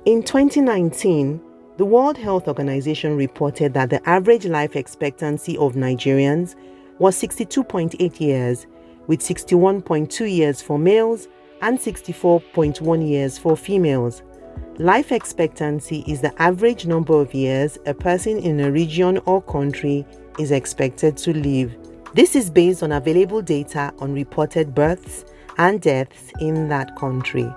In 2019, the World Health Organization reported that the average life expectancy of Nigerians was 62.8 years, with 61.2 years for males and 64.1 years for females. Life expectancy is the average number of years a person in a region or country is expected to live. This is based on available data on reported births and deaths in that country.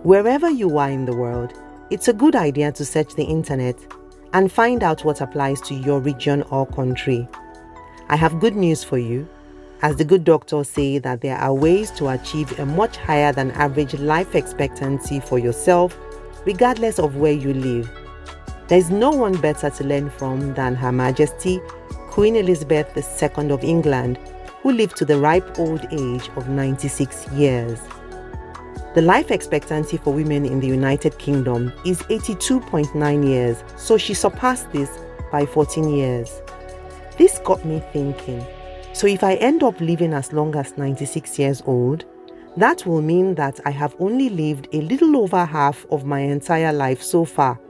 Wherever you are in the world, it's a good idea to search the internet and find out what applies to your region or country. I have good news for you, as the good doctors say that there are ways to achieve a much higher than average life expectancy for yourself, regardless of where you live. There is no one better to learn from than Her Majesty Queen Elizabeth II of England, who lived to the ripe old age of 96 years. The life expectancy for women in the United Kingdom is 82.9 years, so she surpassed this by 14 years. This got me thinking, so if I end up living as long as 96 years old, that will mean that I have only lived a little over half of my entire life so far.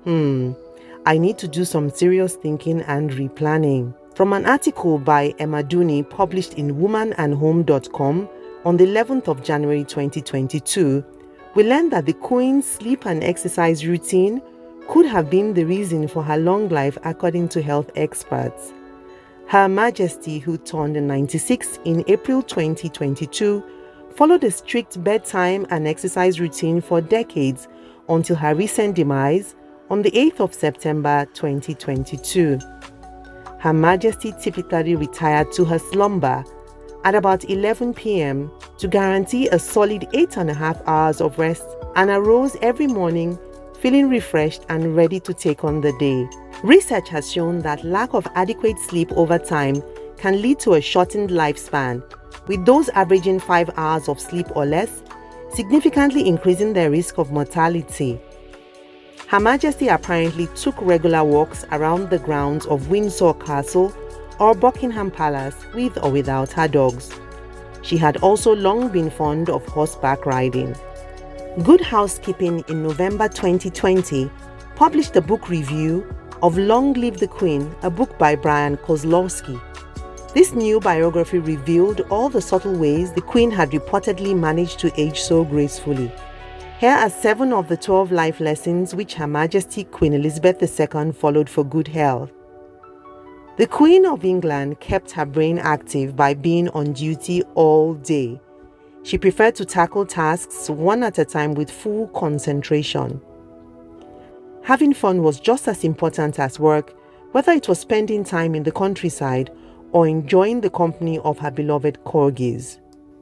I need to do some serious thinking and replanning. From an article by Emma Dooney published in womanandhome.com on the 11th of January 2022, we learned that the Queen's sleep and exercise routine could have been the reason for her long life according to health experts. Her Majesty, who turned 96 in April 2022, followed a strict bedtime and exercise routine for decades until her recent demise on the 8th of September 2022. Her Majesty typically retired to her slumber at about 11 p.m. to guarantee a solid 8.5 hours of rest and arose every morning feeling refreshed and ready to take on the day. Research has shown that lack of adequate sleep over time can lead to a shortened lifespan, with those averaging 5 hours of sleep or less significantly increasing their risk of mortality. Her Majesty apparently took regular walks around the grounds of Windsor Castle or Buckingham Palace with or without her dogs. She had also long been fond of horseback riding. Good Housekeeping in November 2020 published a book review of Long Live the Queen, a book by Brian Kozlowski. This new biography revealed all the subtle ways the Queen had reportedly managed to age so gracefully. Here are 7 of the 12 life lessons which Her Majesty Queen Elizabeth II followed for good health. The Queen of England kept her brain active by being on duty all day. She preferred to tackle tasks one at a time with full concentration. Having fun was just as important as work, whether it was spending time in the countryside or enjoying the company of her beloved corgis.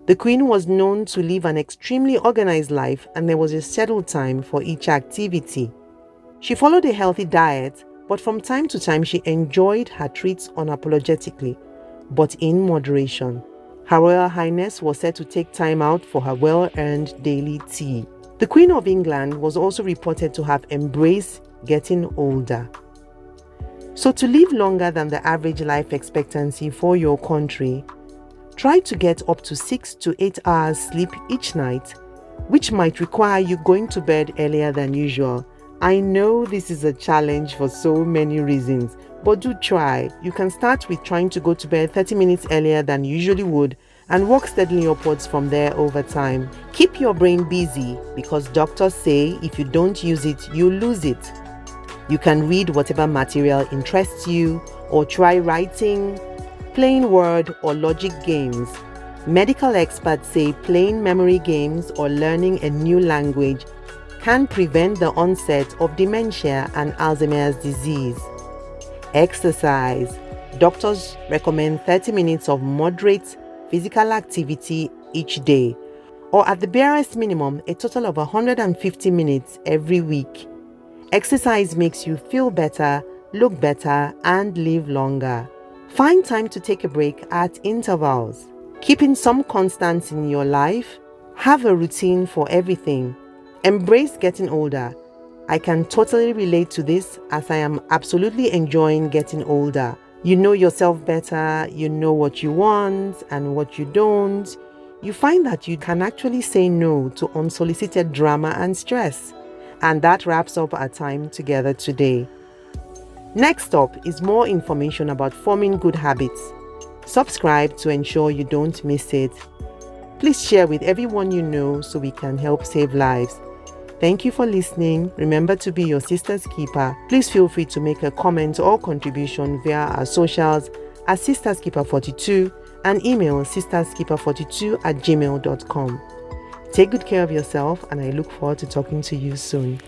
The Queen was known to live an extremely organized life, and there was a scheduled time for each activity. She followed a healthy diet, but from time to time she enjoyed her treats unapologetically, but in moderation. Her Royal Highness was said to take time out for her well-earned daily tea. The Queen of England was also reported to have embraced getting older. So to live longer than the average life expectancy for your country, try to get up to 6 to 8 hours sleep each night, which might require you going to bed earlier than usual. I know this is a challenge for so many reasons, but do try. You can start with trying to go to bed 30 minutes earlier than you usually would and work steadily upwards from there over time. Keep your brain busy, because doctors say if you don't use it, you lose it. You can read whatever material interests you or try writing, playing word or logic games. Medical experts say playing memory games or learning a new language can prevent the onset of dementia and Alzheimer's disease. Exercise. Doctors recommend 30 minutes of moderate physical activity each day, or at the barest minimum, a total of 150 minutes every week. Exercise makes you feel better, look better, and live longer. Find time to take a break at intervals. Keeping some constants in your life. Have a routine for everything. Embrace getting older. I can totally relate to this, as I am absolutely enjoying getting older. You know yourself better, you know what you want and what you don't. You find that you can actually say no to unsolicited drama and stress. And that wraps up our time together today. Next up is more information about forming good habits. Subscribe to ensure you don't miss it. Please share with everyone you know so we can help save lives. Thank you for listening. Remember to be your sister's keeper. Please feel free to make a comment or contribution via our socials at sisterskeeper42 and email sisterskeeper42@gmail.com. Take good care of yourself, and I look forward to talking to you soon.